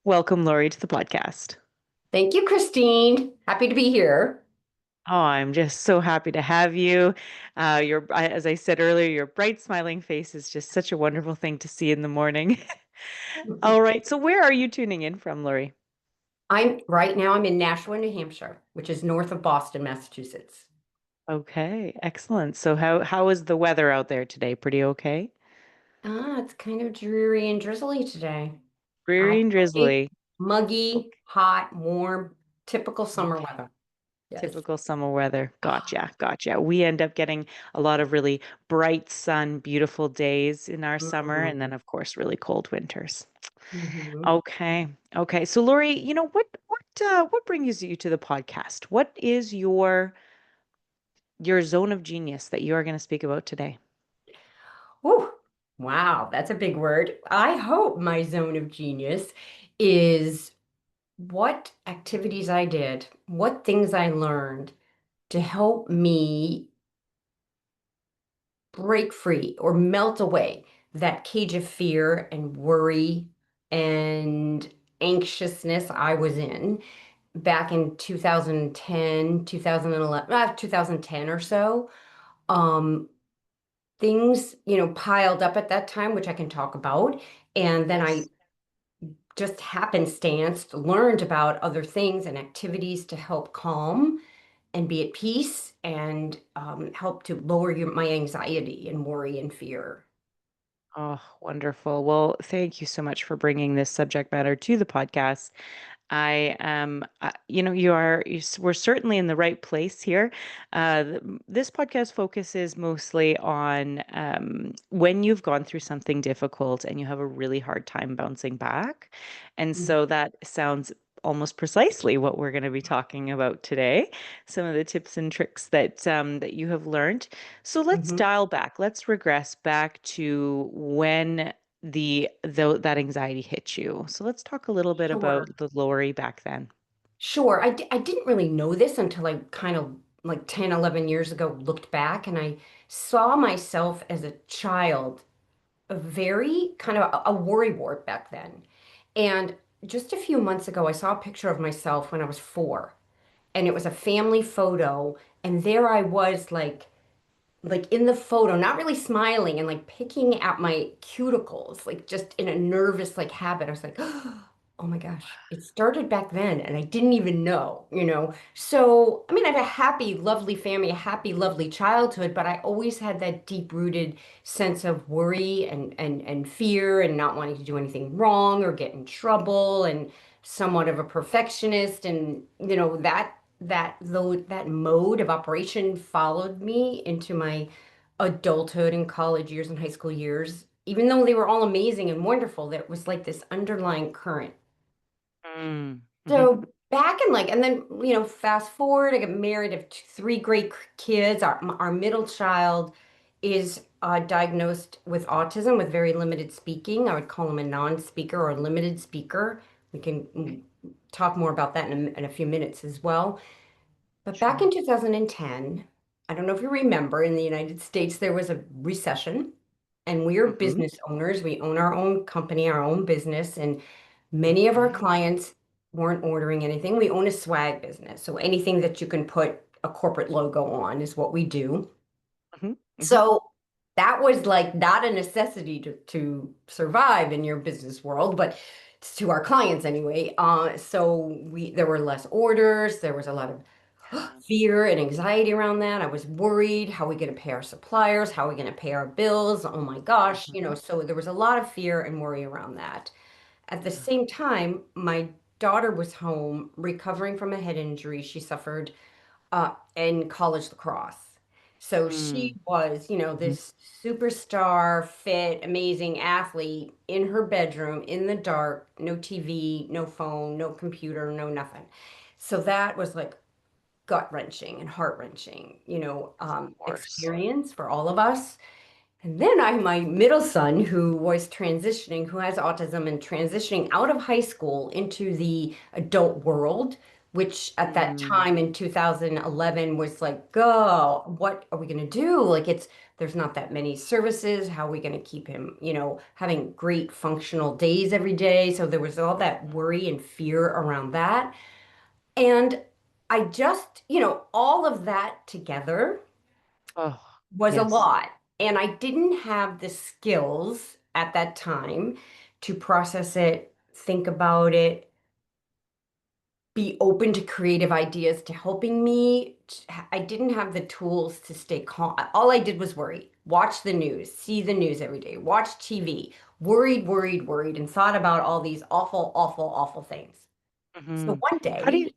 Welcome, Laurie, to the podcast. Thank you, Christine. Happy to be here. Oh, I'm just so happy to have you. As I said earlier, your bright, smiling face is just such a wonderful thing to see in the morning. All right, so where are you tuning in from, Laurie? I'm in Nashua, New Hampshire, which is north of Boston, Massachusetts. Okay, excellent. So how is the weather out there today? Pretty okay? It's kind of dreary and drizzly today. I Dreary and say drizzly. muggy, hot, warm, typical summer Okay. weather. Yes. Typical summer weather. Gotcha, gotcha. We end up getting a lot of really bright sun, beautiful days in our summer, and then Mhm. of course really cold winters. Mhm. Okay. Okay. So Lori, what brings you to the podcast? What is your zone of genius that you are going to speak about today? Whew. Wow, that's a big word. I hope my zone of genius is what activities I did, what things I learned to help me break free or melt away that cage of fear and worry and anxiousness I was in back in 2010, 2011, 2010 or so. Um, Things, piled up at that time, which I can talk about. And then I Yes. just happenstance learned about other things and activities to help calm and be at peace and help to lower my anxiety and worry and fear. Oh, wonderful. Well, thank you so much for bringing this subject matter to the podcast. I am, we're certainly in the right place here. This podcast focuses mostly on when you've gone through something difficult and you have a really hard time bouncing back. And Mhm. so that sounds almost precisely what we're going to be talking about today. Some of the tips and tricks that you have learned. So let's Mhm. dial back. Let's regress back to when that anxiety hit you. So let's talk a little bit about Sure. the Lori back then. Sure. I didn't really know this until I kind of like 10, 11 years ago looked back and I saw myself as a child, a very kind of a worry wart back then. And just a few months ago, I saw a picture of myself when I was 4, and it was a family photo. And there I was, like in the photo, not really smiling and like picking at my cuticles, like just in a nervous like habit. I was like, oh my gosh, it started back then and I didn't even know. So, I mean, I had a happy, lovely family, a happy, lovely childhood, but I always had that deep-rooted sense of worry and fear and not wanting to do anything wrong or get in trouble and somewhat of a perfectionist. And, that mode of operation followed me into my adulthood and college years and high school years. Even though they were all amazing and wonderful, there was like this underlying current. Mm. Hmm. So back in and then, fast forward, I got married, I have three great kids. Our middle child is diagnosed with autism with very limited speaking. I would call him a non-speaker or a limited speaker. We can talk more about that in a few minutes as well. But back Sure. in 2010, I don't know if you remember, in the United States, there was a recession, and we are Hmm. business owners. We own our own company, our own business, and many of our Okay. clients weren't ordering anything. We own a swag business. So anything that you can put a corporate logo on is what we do. Hmm. Hmm. So that was like not a necessity to survive in your business world, but to our clients anyway. So there were less orders. There was a lot of Yeah. fear and anxiety around that. I was worried, how are we going to pay our suppliers? How are we going to pay our bills? Oh my gosh, Hmm. so there was a lot of fear and worry around that. At the Yeah. same time, my daughter was home recovering from a head injury she suffered in college lacrosse. So she Mm. was, Hmm. this superstar, fit, amazing athlete in her bedroom in the dark, no TV, no phone, no computer, no nothing. So that was like gut wrenching and heart wrenching, Of course. experience for all of us. And then I have my middle son who was transitioning, who has autism and transitioning out of high school into the adult world, which at that Mm. time in 2011 was like, go, what are we going to do? Like it's There's not that many services. How are we going to keep him, having great functional days every day? So there was all that worry and fear around that. And I just, all of that together Oh, was a yes. lot. And I didn't have the skills at that time to process it, think about it, be open to creative ideas to helping me. I didn't have the tools to stay calm. All I did was worry, watch the news, see the news every day, watch TV, worried, worried, worried, and thought about all these awful, awful, awful things. So Hmm. one How do day, you,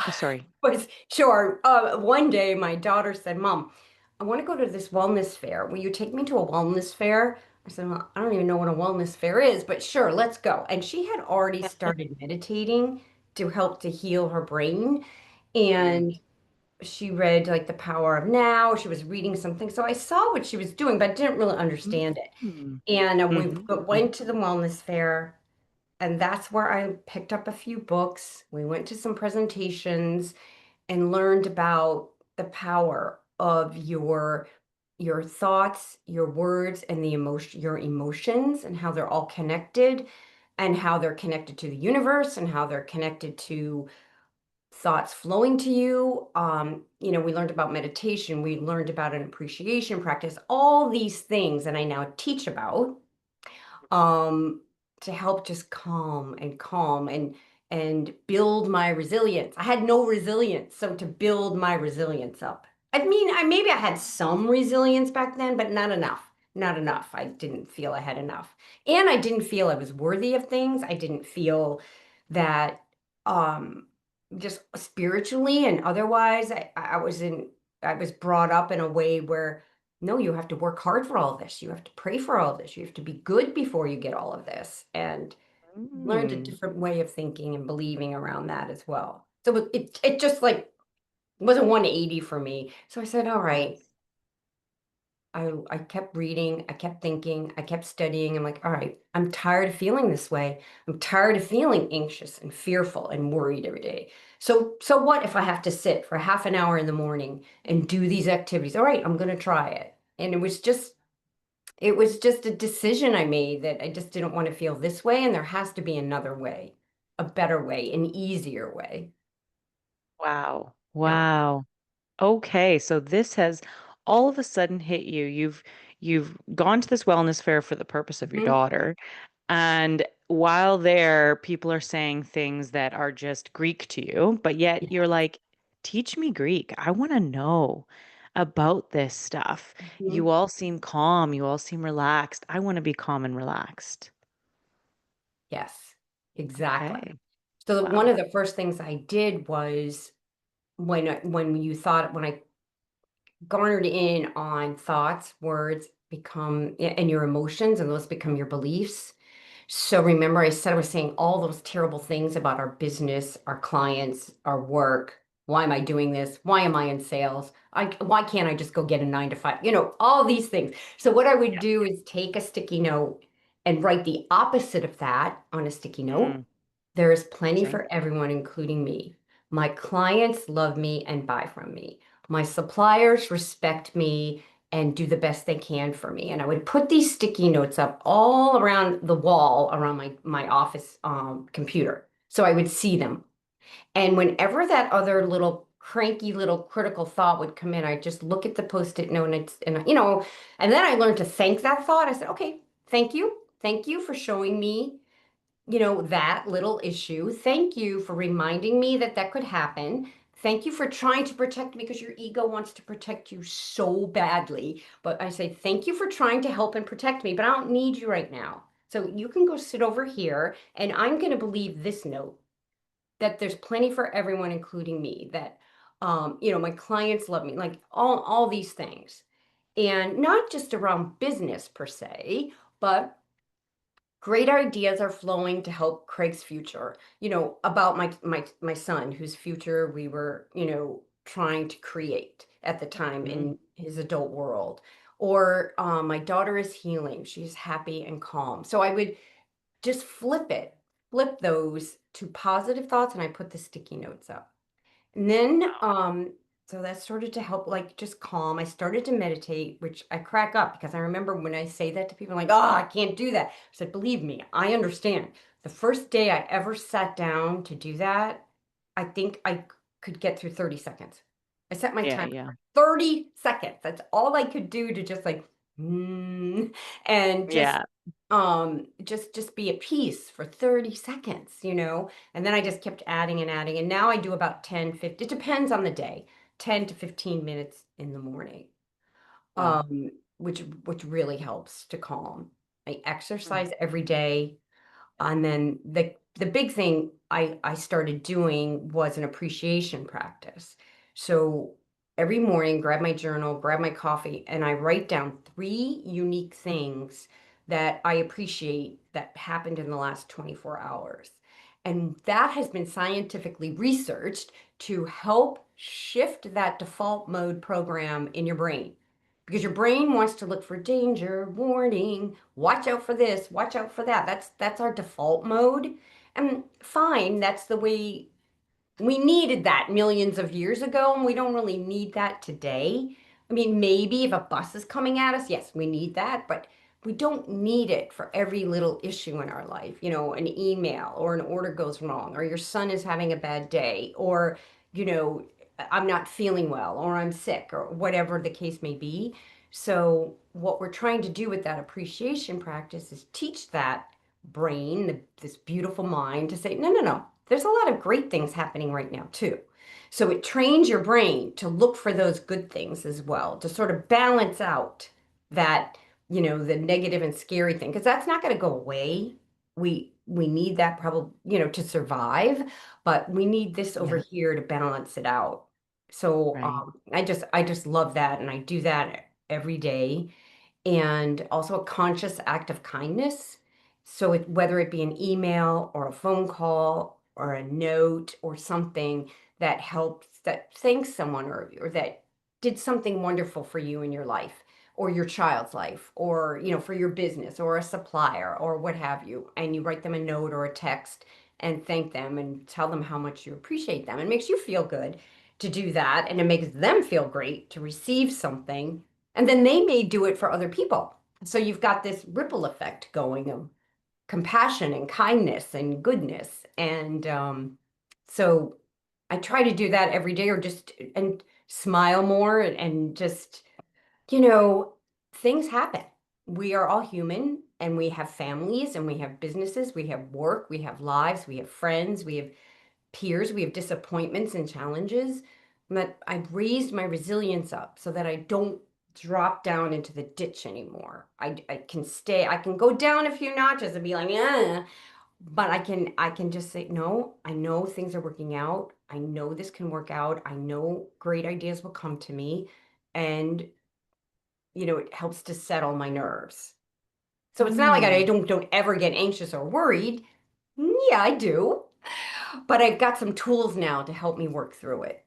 oh, sorry. was sure. One day, my daughter said, "Mom, I want to go to this wellness fair. Will you take me to a wellness fair?" I said, "Well, I don't even know what a wellness fair is, but sure, let's go." And she had already started meditating to help to heal her brain. Mm. And she read like The Power of Now. She was reading something. So I saw what she was doing, but didn't really understand it. Mm. And we Hmm. went to the wellness fair, and that's where I picked up a few books. We went to some presentations and learned about the power of your thoughts, your words, and your emotions, and how they're all connected, and how they're connected to the universe, and how they're connected to thoughts flowing to you. We learned about meditation, we learned about an appreciation practice, all these things, and I now teach about um, to help just calm and build my resilience. I had no resilience, so to build my resilience up. I mean, maybe I had some resilience back then, but not enough. Not enough. I didn't feel I had enough. And I didn't feel I was worthy of things. I didn't feel that um just spiritually and otherwise I was brought up in a way where no, you have to work hard for all of this. You have to pray for all of this. You have to be good before you get all of this. And learned a Mm. different way of thinking and believing around that as well. So it just like was a 180 for me. So I said, all right. Yes. I kept reading, I kept thinking, I kept studying. I'm like, all right, I'm tired of feeling this way. I'm tired of feeling anxious and fearful and worried every day. So what if I have to sit for half an hour in the morning and do these activities? All right, I'm going to try it. And it was just a decision I made that I just didn't want to feel this way, and there has to be another way, a better way, an easier way. Wow. Yeah. Wow. Okay, so this has all of a sudden hit you. You've gone to this wellness fair for the purpose of your Mhm. daughter, and while there, people are saying things that are just Greek to you, but yet Yeah. you're like, teach me Greek. I want to know about this stuff. You Mhm. all seem calm, you all seem relaxed. I want to be calm and relaxed. Yes, exactly. Okay. So one Wow. of the first things I did was when I garnered in on thoughts, words become and your emotions, and those become your beliefs. So remember, I said I was saying all those terrible things about our business, our clients, our work. Why am I doing this? Why am I in sales? Why can't I just go get a 9 to 5? All these things. So what I would Yeah. do is take a sticky note and write the opposite of that on a sticky note. Mm, There is plenty okay. for everyone, including me. My clients love me and buy from me. My suppliers respect me and do the best they can for me. And I would put these sticky notes up all around the wall around my office computer. So I would see them. And whenever that other little cranky little critical thought would come in, I'd just look at the post-it note and then I learned to thank that thought. I said, okay, thank you. Thank you for showing me that little issue. Thank you for reminding me that that could happen. Thank you for trying to protect me because your ego wants to protect you so badly. But I say, thank you for trying to help and protect me, but I don't need you right now. So you can go sit over here, and I'm going to believe this note that there's plenty for everyone, including me, that, my clients love me, like all these things. And not just around business per se, but great ideas are flowing to help Craig's future. About my son, whose future we were, trying to create at the time Mm. in his adult world. Or my daughter is healing; she's happy and calm. So I would just flip those to positive thoughts, and I put the sticky notes up. And then So that started to help, like just calm. I started to meditate, which I crack up because I remember when I say that to people, like, oh, I can't do that. I said, believe me, I understand. The first day I ever sat down to do that, I think I could get through 30 seconds. I set my Yeah, timer yeah. for 30 seconds. That's all I could do to just like, and Yeah. just be at peace for 30 seconds, and then I just kept adding and adding, and now I do about 10, 50. It depends on the day, 10 to 15 minutes in the morning, Wow. which really helps to calm. I Mm. exercise every day. And then the big thing I started doing was an appreciation practice. So every morning, grab my journal, grab my coffee, and I write down three unique things that I appreciate that happened in the last 24 hours. And that has been scientifically researched to help shift that default mode program in your brain. Because your brain wants to look for danger, warning, watch out for this, watch out for that. That's our default mode. And fine, that's the way we needed that millions of years ago, and we don't really need that today. I mean, maybe if a bus is coming at us, yes, we need that, but we don't need it for every little issue in our life. An email or an order goes wrong, or your son is having a bad day, or, you know, I'm not feeling well, or I'm sick, or whatever the case may be. So, what we're trying to do with that appreciation practice is teach that brain, this beautiful mind, to say, no, no, no, there's a lot of great things happening right now, too. So it trains your brain to look for those good things as well, to sort of balance out that, the negative and scary thing, because that's not going to go away. We need that probably, to survive, but we need this over Yeah. here to balance it out. So Right. I just love that, and I do that every day, and also a conscious act of kindness. So whether it be an email or a phone call or a note or something that helps, that thanks someone, or that did something wonderful for you in your life or your child's life, or for your business or a supplier or what have you, and you write them a note or a text and thank them and tell them how much you appreciate them. It makes you feel good to do that, and it makes them feel great to receive something, and then they may do it for other people. So you've got this ripple effect going of compassion and kindness and goodness. And so I try to do that every day, or just and smile more, and just, you know, things happen. We are all human, and we have families, and we have businesses, we have work, we have lives, we have friends, we have peers, we have disappointments and challenges. But I've raised my resilience up so that I don't drop down into the ditch anymore. I can go down a few notches and be like, yeah, but I can just say, no, I know things are working out. I know this can work out. I know great ideas will come to me. And it helps to settle my nerves. So it's not like I Mm. don't ever get anxious or worried. Yeah, I do. But I've got some tools now to help me work through it.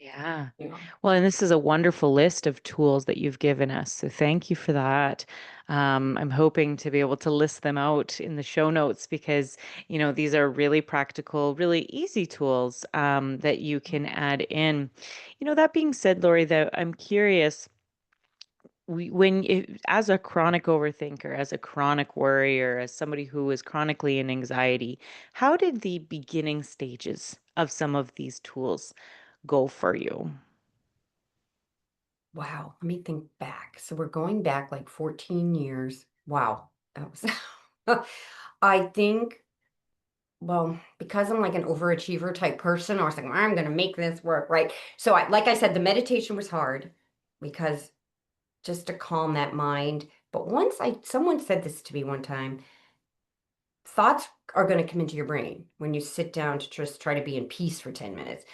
Yeah. Yeah. Well, and this is a wonderful list of tools that you've given us. So thank you for that. I'm hoping to be able to list them out in the show notes because, these are really practical, really easy tools that you can add in. That being said, Lori, though, I'm curious, as a chronic overthinker, as a chronic worrier, as somebody who is chronically in anxiety, how did the beginning stages of some of these tools go for you? Wow. Let me think back. So we're going back like 14 years. Wow. That was, I think, well, because I'm like an overachiever type person, I was like, I'm going to make this work, right? So like I said, the meditation was hard because just to calm that mind. But someone said this to me one time, thoughts are going to come into your brain when you sit down to just try to be in peace for 10 minutes.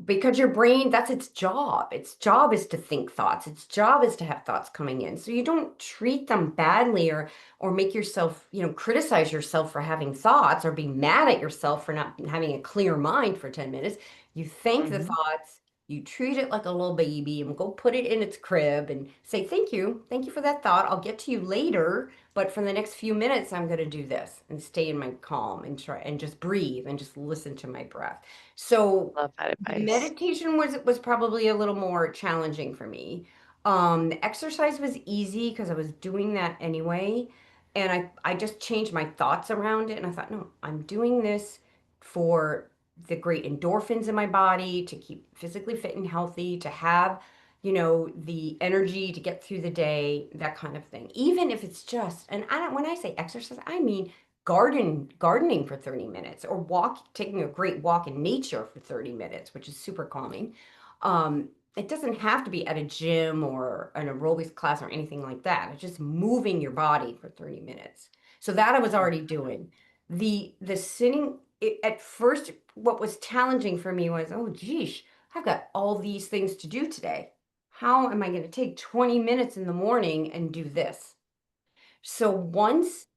Because your brain, that's its job. Its job is to think thoughts. Its job is to have thoughts coming in. So you don't treat them badly, or make yourself, criticize yourself for having thoughts, or be mad at yourself for not having a clear mind for 10 minutes. You thank the Hmm. thoughts, You treat it like a little baby and go put it in its crib and say, thank you. Thank you for that thought. I'll get to you later. But for the next few minutes, I'm going to do this and stay in my calm and try and just breathe and just listen to my breath. So Love that the advice. meditation was probably a little more challenging for me. The exercise was easy because I was doing that anyway. And I just changed my thoughts around it. And I thought, no, I'm doing this for the great endorphins in my body, to keep physically fit and healthy, to have, the energy to get through the day, that kind of thing. Even if it's just, and I don't, when I say exercise, I mean gardening for 30 minutes or taking a great walk in nature for 30 minutes, which is super calming. It doesn't have to be at a gym or an aerobics class or anything like that. It's just moving your body for 30 minutes. So that I was already doing. The sitting at first, what was challenging for me was, oh geez, I've got all these things to do today. How am I going to take 20 minutes in the morning and do this? So once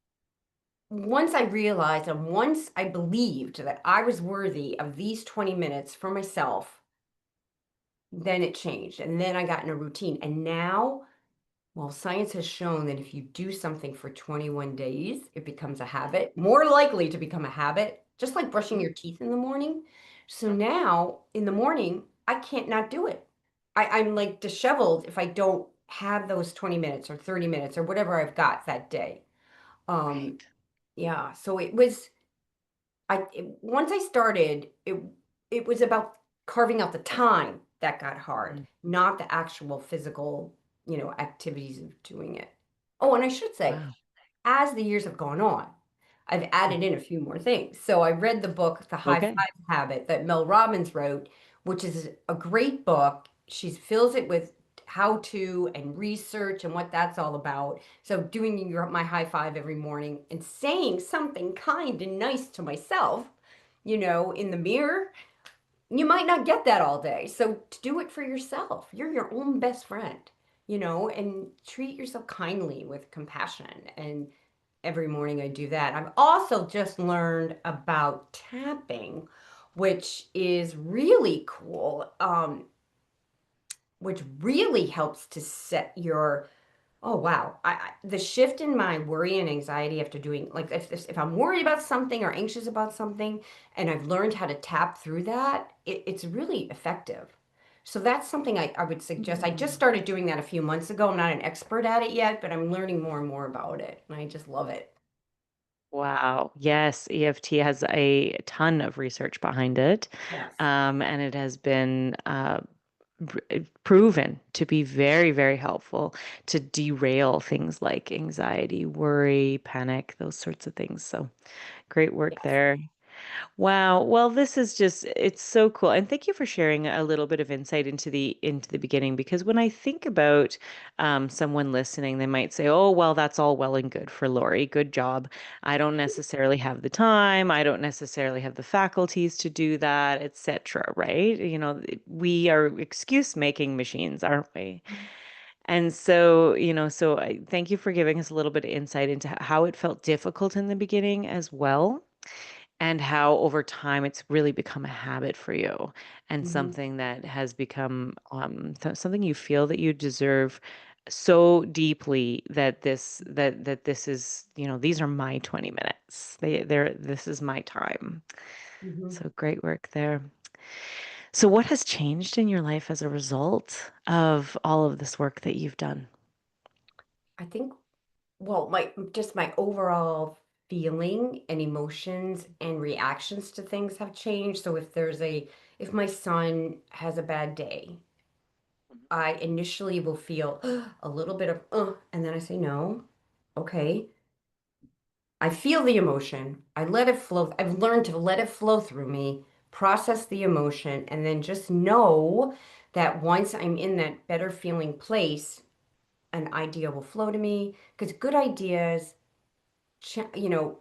I realized and once I believed that I was worthy of these 20 minutes for myself, then it changed. And then I got in a routine. And now, well, science has shown that if you do something for 21 days, it becomes a habit, more likely to become a habit, just like brushing your teeth in the morning. So now in the morning, I can't not do it. I'm like disheveled if I don't have those 20 minutes or 30 minutes or whatever I've got that day. Um, Right. yeah, so once I started, it was about carving out the time that got hard, Mm. not the actual physical, activities of doing it. Oh, and I should say, Wow. as the years have gone on, I've added Mhm. in a few more things. So I read the book, The High Okay. Five Habit, that Mel Robbins wrote, which is a great book. She fills it with how to and research and what that's all about. So doing my high five every morning and saying something kind and nice to myself, in the mirror, you might not get that all day. So to do it for yourself. You're your own best friend, and treat yourself kindly with compassion. And every morning I do that. I've also just learned about tapping, which is really cool, which really helps to set your. Oh wow. The shift in my worry and anxiety after doing, like, if I'm worried about something or anxious about something and I've learned how to tap through that, it's really effective. So that's something I would suggest. I just Mm. started doing that a few months ago. I'm not an expert at it yet, but I'm learning more and more about it, and I just love it. Wow. Yes, EFT has a ton of research behind it, Yes. and it has been proven to be very, very helpful to derail things like anxiety, worry, panic, those sorts of things. So great work Yes. there. Wow. Well, this is just it's so cool. And thank you for sharing a little bit of insight into the beginning because when I think about someone listening, they might say, "Oh, well, that's all well and good for Lori. Good job. I don't necessarily have the time. I don't necessarily have the faculties to do that, etc." Right? We are excuse making machines, aren't we? And so, so I thank you for giving us a little bit of insight into how it felt difficult in the beginning as well and how over time it's really become a habit for you and Hmm. something that has become something you feel that you deserve so deeply that this is, these are my 20 minutes. This is my time. Hmm. So great work there. So what has changed in your life as a result of all of this work that you've done? I think, well, my overall feeling and emotions and reactions to things have changed. So if my son has a bad day, I initially will feel a little bit of and then I say no. Okay. I feel the emotion. I let it flow. I've learned to let it flow through me, process the emotion, and then just know that once I'm in that better feeling place, an idea will flow to me. Because good ideas, you know,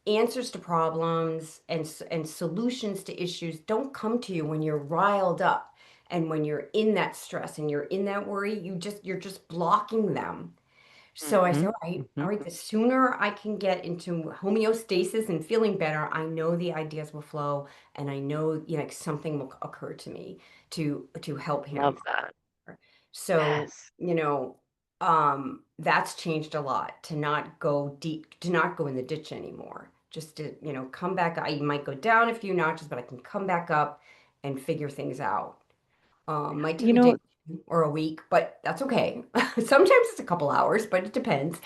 answers to problems and solutions to issues don't come to you when you're riled up and when you're in that stress and you're in that worry. You're just blocking them. So I Hmm. said, Hmm. all right, the sooner I can get into homeostasis and feeling better, I know the ideas will flow, and I know, like something will occur to me to help him. Love that. So, Yes. that's changed a lot to not go deep, to not go in the ditch anymore. Just to, come back. I might go down a few notches, but I can come back up and figure things out. Might take You a day know, or a week, but that's okay. Sometimes it's a couple hours, but it depends.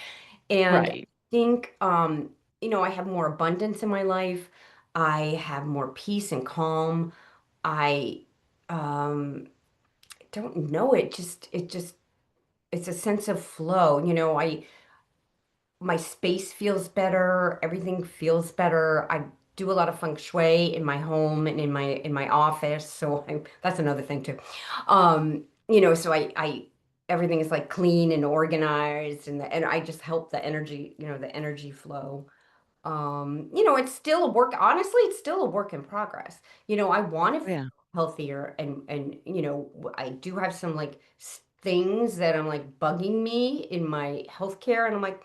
And I right. think, I have more abundance in my life. I have more peace and calm. I um, don't know. It's a sense of flow. My space feels better. Everything feels better. I do a lot of feng shui in my home and in my office. So that's another thing too. So I everything is like clean and organized, and I just help the energy flow. It's still a work, honestly, it's still a work in progress. I want to Oh, feel yeah. healthier, and I do have some like things that I'm like bugging me in my healthcare, and I'm like,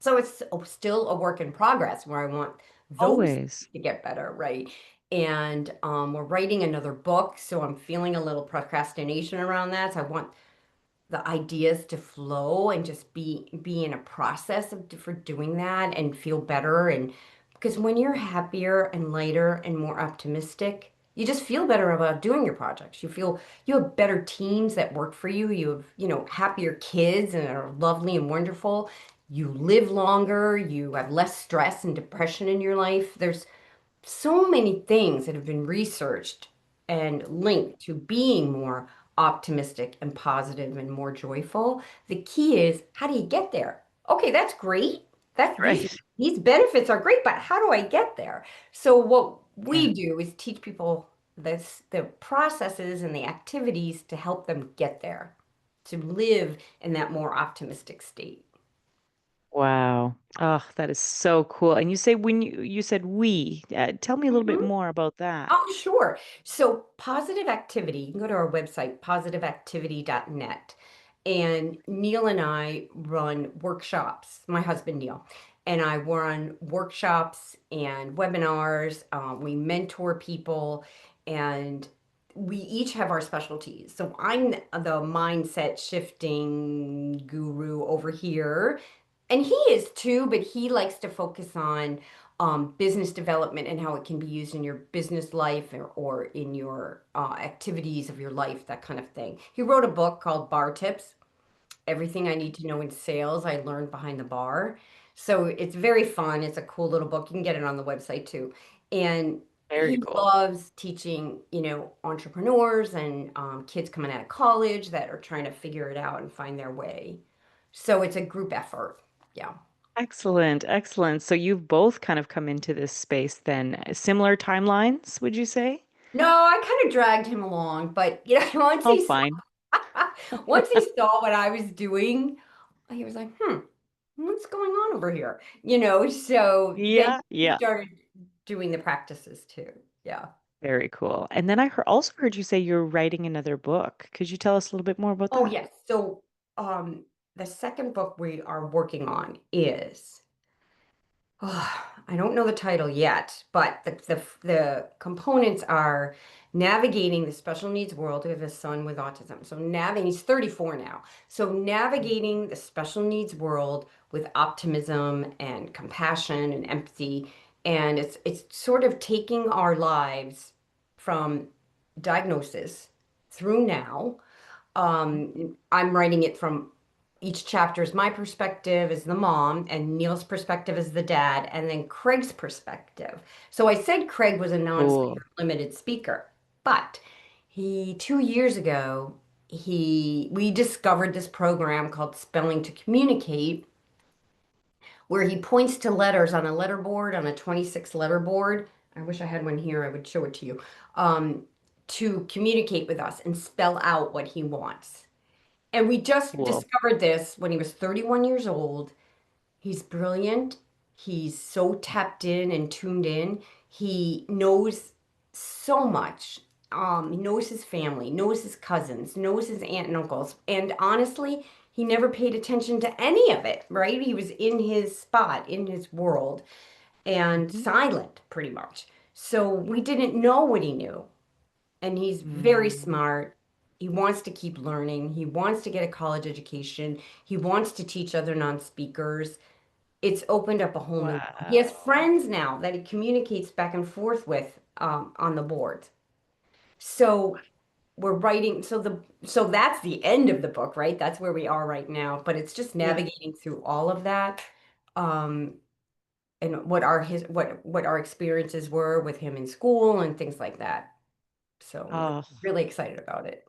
so it's still a work in progress where I want those Always. to get better, right? And we're writing another book, so I'm feeling a little procrastination around that. So I want the ideas to flow and just be in a process for doing that and feel better. And because when you're happier and lighter and more optimistic, you just feel better about doing your projects. You have better teams that work for you. You have, happier kids and are lovely and wonderful. You live longer. You have less stress and depression in your life. There's so many things that have been researched and linked to being more optimistic and positive and more joyful. The key is, how do you get there? Okay, that's great. That these Right. these benefits are great, but how do I get there? So what Yeah. we do is teach people the processes and the activities to help them get there, to live in that more optimistic state. Wow. Oh, that is so cool. And you say when you said we, tell me a little bit Mhm. more about that. Oh, sure. So, positive activity, you can go to our website, positiveactivity.net. And Neil and I run workshops, my husband Neil, and I run workshops and webinars. We mentor people, and we each have our specialties. So, I'm the mindset shifting guru over here, and he is too, but he likes to focus on business development and how it can be used in your business life or in your activities of your life, that kind of thing. He wrote a book called Bar Tips, Everything I Need to Know in Sales I Learned Behind the Bar. So it's very fun. It's a cool little book. You can get it on the website too. And Very he cool. loves teaching, entrepreneurs and kids coming out of college that are trying to figure it out and find their way. So it's a group effort. Yeah. Excellent. Excellent. So you've both kind of come into this space then. Similar timelines, would you say? No, I kind of dragged him along, but Oh, fine. once he saw what I was doing, he was like, what's going on over here? So then Yeah, he yeah. started doing the practices too. Yeah. Very cool. And then I also heard you say you're writing another book. Could you tell us a little bit more about Oh, that? yes. So the second book we are working on is I don't know the title yet, but the components are navigating the special needs world. We have a son with autism. So he's 34 now. So navigating the special needs world with optimism and compassion and empathy. And it's sort of taking our lives from diagnosis through now. I'm writing it from each chapter is my perspective as the mom, and Neil's perspective as the dad, and then Craig's perspective. So I said Craig was a Cool. non-speaker, limited speaker, but 2 years ago, we discovered this program called Spelling to Communicate, where he points to letters on a letterboard, on a 26 letter board. I wish I had one here, I would show it to you. Um, to communicate with us and spell out what he wants. And we just Cool. discovered this when he was 31 years old. He's brilliant. He's so tapped in and tuned in. He knows so much. He knows his family, knows his cousins, knows his aunt and uncles. And honestly, he never paid attention to any of it, right? He was in his spot, in his world, and Mhm. silent pretty much. So we didn't know what he knew. And he's very Mm. smart. He wants to keep learning. He wants to get a college education. He wants to teach other non-speakers. It's opened up a whole new world. He has Wow. friends now that he communicates back and forth with on the board. So we're writing, so that's the end of the book, right? That's where we are right now. But it's just Yeah. navigating through all of that, um, and what our experiences were with him in school and things like that. So we're Oh, really excited about it.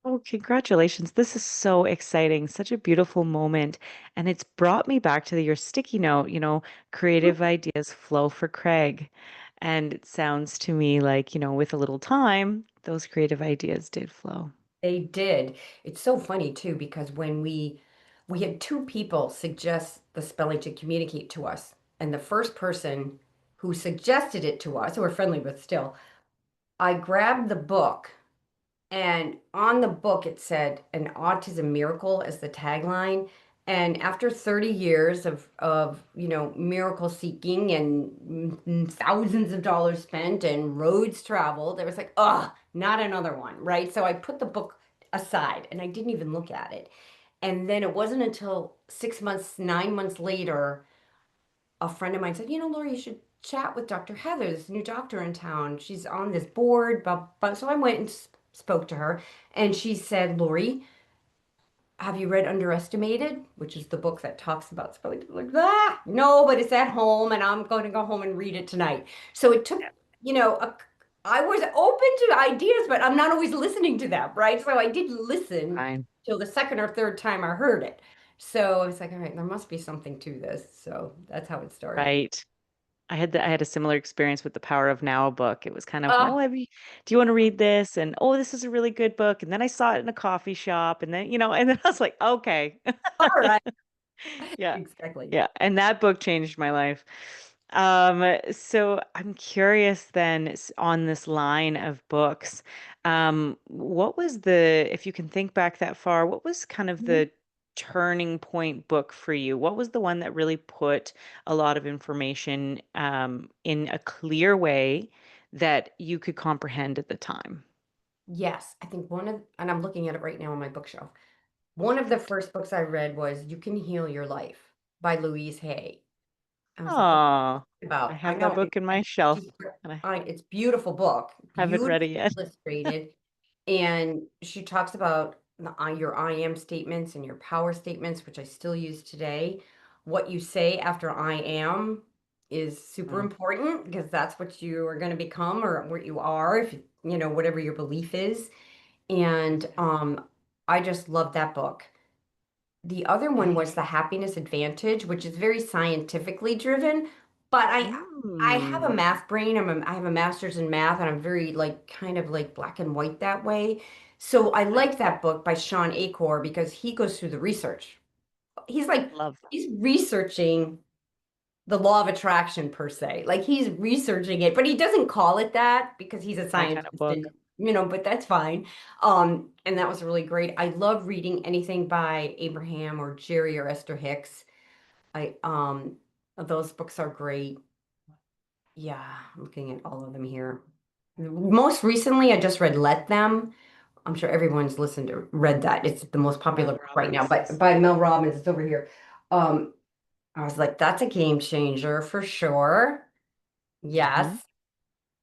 oh, congratulations. This is so exciting. Such a beautiful moment. And it's brought me back to your sticky note, creative ideas flow for Craig. And it sounds to me like, with a little time, those creative ideas did flow. They did. It's so funny too because when we had two people suggest the spelling to communicate to us, and the first person who suggested it to us, who we're friendly with still, I grabbed the book, and on the book it said "An Autism Miracle" as the tagline. And after 30 years of miracle seeking and thousands of dollars spent and roads traveled, it was like, oh, not another one, right? So I put the book aside and I didn't even look at it. And then it wasn't until 6 months, 9 months later, a friend of mine said, Laurie, you should chat with Dr. Heather, this new doctor in town. She's on this board. But so I went and spoke to her, and she said, Laurie, have you read Underestimated, which is the book that talks about spelling? Like, no, but it's at home, and I'm going to go home and read it tonight. So it took, you know, a, I was open to ideas, but I'm not always listening to them, right? So I did listen Fine. till the second or third time I heard it. So I was like, all right, there must be something to this. So that's how it started. Right. I had a similar experience with the Power of Now book. It was kind of, Ah, do you want to read this? And oh, this is a really good book. And then I saw it in a coffee shop, and then, and then I was like, okay. all right. Yeah. Exactly. Yeah. And that book changed my life. So I'm curious then on this line of books, what was if you can think back that far, what was kind of Mhm. the turning point book for you? What was the one that really put a lot of information, in a clear way that you could comprehend at the time? Yes, I think and I'm looking at it right now on my bookshelf. One of the first books I read was You Can Heal Your Life by Louise Hay. I was like, what Oh, I about? I have that know book in my shelf, she's, and I it's beautiful book, haven't read it beautifully yet. illustrated. And she talks about your I am statements and your power statements, which I still use today. What you say after I am is super Mm. important because that's what you are going to become or what you are, if whatever your belief is. And I just love that book. The other one was The Happiness Advantage, which is very scientifically driven, but I have a Mm. math brain. I have a master's in math, and I'm very like kind of like black and white that way. So I like that book by Sean Acor because he goes through the research. He's like Love he's researching the law of attraction per se. Like he's researching it, but he doesn't call it that because he's a my kind of scientist book. and but that's fine. And that was really great. I love reading anything by Abraham or Jerry or Esther Hicks. I those books are great. Yeah, I'm looking at all of them here. Most recently, I just read Let Them. I'm sure everyone's read that. It's the most popular Mel book right now, Robbins. but by Mel Robbins. It's over here. Um, I was like, that's a game changer for sure. Yes. Hmm.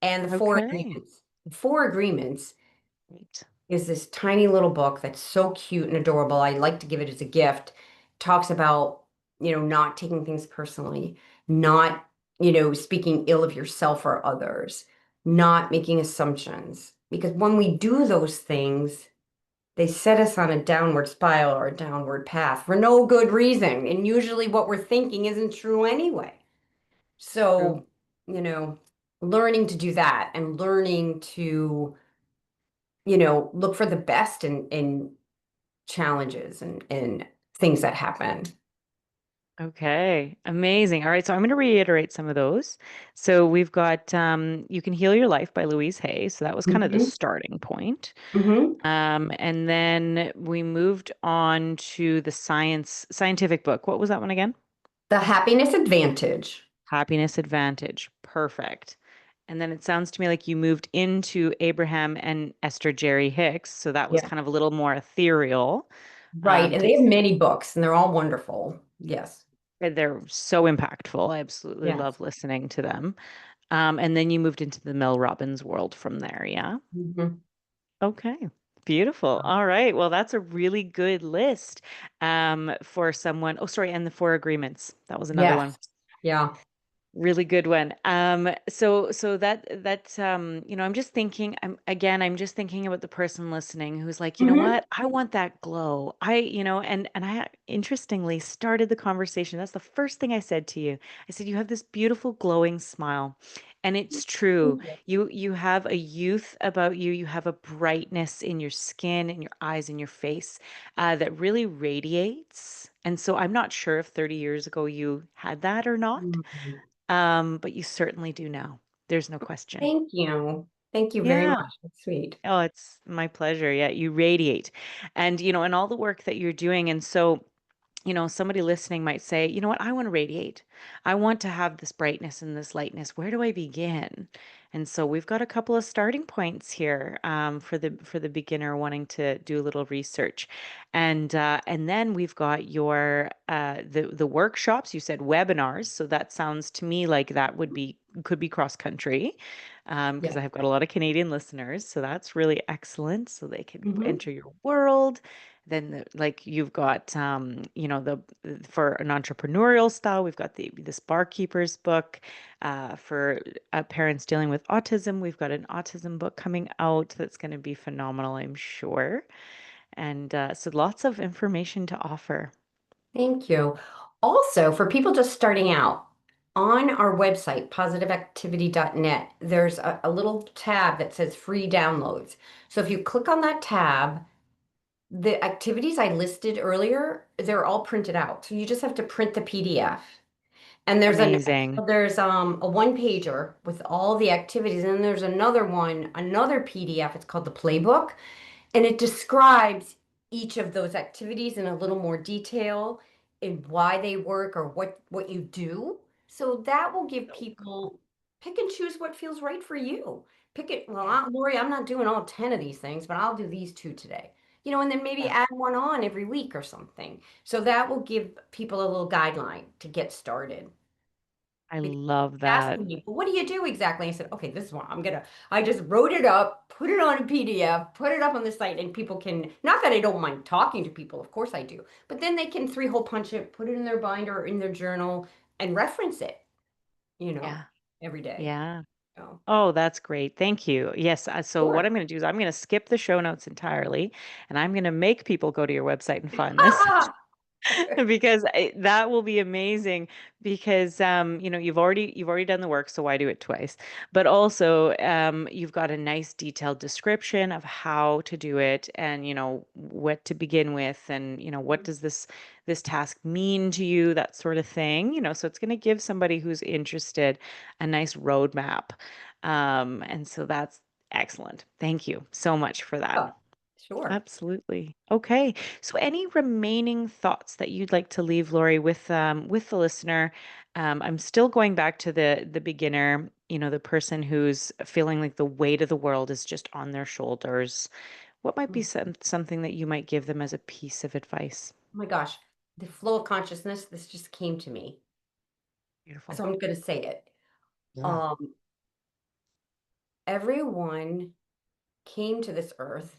And the Four Okay. Agreements. The Four Agreements Great. is this tiny little book that's so cute and adorable. I like to give it as a gift. Talks about, not taking things personally, not, speaking ill of yourself or others, not making assumptions. Because when we do those things, they set us on a downward spiral or a downward path for no good reason. And usually what we're thinking isn't true anyway. True. So, learning to do that and learning to, look for the best in challenges and things that happen. Okay, amazing. All right, so I'm going to reiterate some of those. So we've got You Can Heal Your Life by Louise Hay. So that was kind of the Hmm. starting point. Hmm. And then we moved on to the scientific book. What was that one again? The happiness advantage. Happiness Advantage. Perfect. And then it sounds to me like you moved into Abraham and Esther Jerry Hicks. So that was Yeah. kind of a little more ethereal. Right. And To they have many books and they're all wonderful. Yes. They're so impactful. I absolutely Yes. love listening to them. And then you moved into the Mel Robbins world from there, yeah? Hmm. Okay. Beautiful. All right. Well, that's a really good list for someone. Oh, sorry, and the four agreements. That was another one. Yes. Yeah. Really good one. So I'm just thinking, I'm just thinking about the person listening who's like, you know Hmm. what? I want that glow. And I interestingly started the conversation. That's the first thing I said to you. I said, you have this beautiful glowing smile. And it's true. You have a youth about you. You have a brightness in your skin, in your eyes, in your face, that really radiates. And so I'm not sure if 30 years ago you had that or not. Mhm. But you certainly do now. There's no question. Thank you. Thank you very Yeah. much. That's sweet. Oh, it's my pleasure. Yeah, you radiate. And all the work that you're doing. And so, somebody listening might say, you know what, I want to radiate. I want to have this brightness and this lightness. Where do I begin? And so we've got a couple of starting points here for the beginner wanting to do a little research, and then we've got your the workshops. You said webinars, so that sounds to me like that could be cross country, because Yeah. I have got a lot of Canadian listeners, so that's really excellent. So they can Hmm. enter your world. Then like you've got the for an entrepreneurial style, we've got this barkeeper's book. For parents dealing with autism, we've got an autism book coming out that's going to be phenomenal, I'm sure. And so lots of information to offer. Thank you. Also, for people just starting out, on our website, positiveactivity.net, there's a little tab that says free downloads. So if you click on that tab, the activities I listed earlier, they're all printed out. So you just have to print the PDF. And Amazing. there's a one pager with all the activities, and then there's another one, another PDF. It's called the playbook, and it describes each of those activities in a little more detail and why they work or what you do. So that will give people pick and choose what feels right for you. Pick it. Well, Yeah. Lori, I'm not doing all 10 of these things, but I'll do these two today. And then maybe Yeah. add one on every week or something. So that will give people a little guideline to get started. I Because love that. asking me, well, what do you do exactly? I said, okay, this is what I just wrote it up, put it on a PDF, put it up on the site, and people can, not that I don't mind talking to people, of course I do, but then they can three-hole punch it, put it in their binder or in their journal and reference it, you know, Yeah. every day. Yeah. So, Oh, that's great. Thank you. Yes. So what I'm sure. going to do is I'm going to skip the show notes entirely, and I'm going to make people go to your website and find this. Because that will be amazing, because you've already done the work, so why do it twice? But also you've got a nice detailed description of how to do it, and what to begin with, and what does this task mean to you, that sort of thing. So it's going to give somebody who's interested a nice roadmap. And so that's excellent. Thank you so much for that. Oh, sure. Absolutely. Okay. So any remaining thoughts that you'd like to leave, Lori, with the listener? I'm still going back to the beginner, the person who's feeling like the weight of the world is just on their shoulders. What might be Oh something that you might give them as a piece of advice? my gosh, the flow of consciousness, this just came to me. Beautiful. So I'm going to say it. Yeah. Um, Everyone came to this earth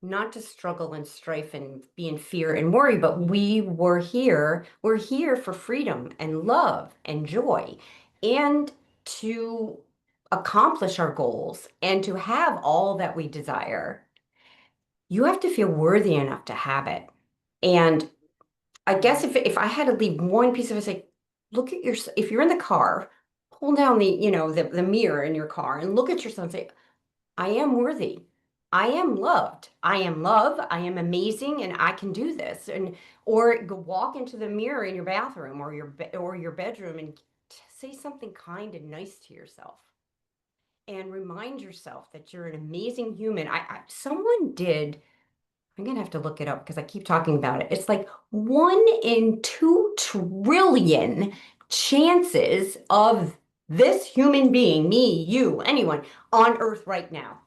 not to struggle and strife and be in fear and worry, but we're here for freedom and love and joy and to accomplish our goals and to have all that we desire. You have to feel worthy enough to have it. And I guess Mm. if I had to leave one piece of it, say, look at your, if you're in the car, pull down the mirror in your car and look at yourself and say, I am worthy. I am loved. I am love. I am amazing, and I can do this. And or go walk into the mirror in your bathroom or your bedroom and say something kind and nice to yourself, and remind yourself that you're an amazing human. Someone did. I'm gonna have to look it up because I keep talking about it. It's like 1 in 2 trillion chances of this human being, me, you, anyone on Earth right now.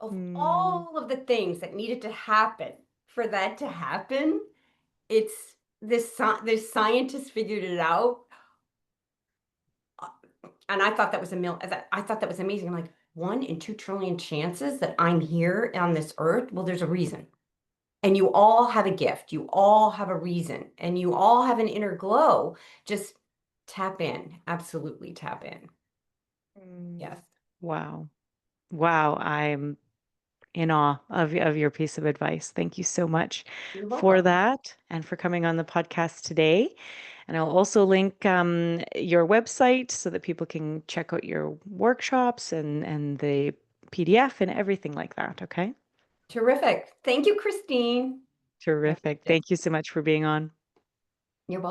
Of Mm, all of the things that needed to happen for that to happen, it's this scientist figured it out, uh, and I thought that was I thought that was amazing. I'm like 1 in 2 trillion chances that I'm here on this earth. Well, there's a reason. And you all have a gift. You all have a reason. And you all have an inner glow. Just tap in. Absolutely tap in. mm. Yes. Wow. Wow. I'm in awe of your piece of advice. Thank you so much You're for welcome. that and for coming on the podcast today. And I'll also link your website so that people can check out your workshops and the PDF and everything like that. Okay. Terrific. Thank you, Christine. Have a good Terrific. day. Thank you so much for being on. You're welcome.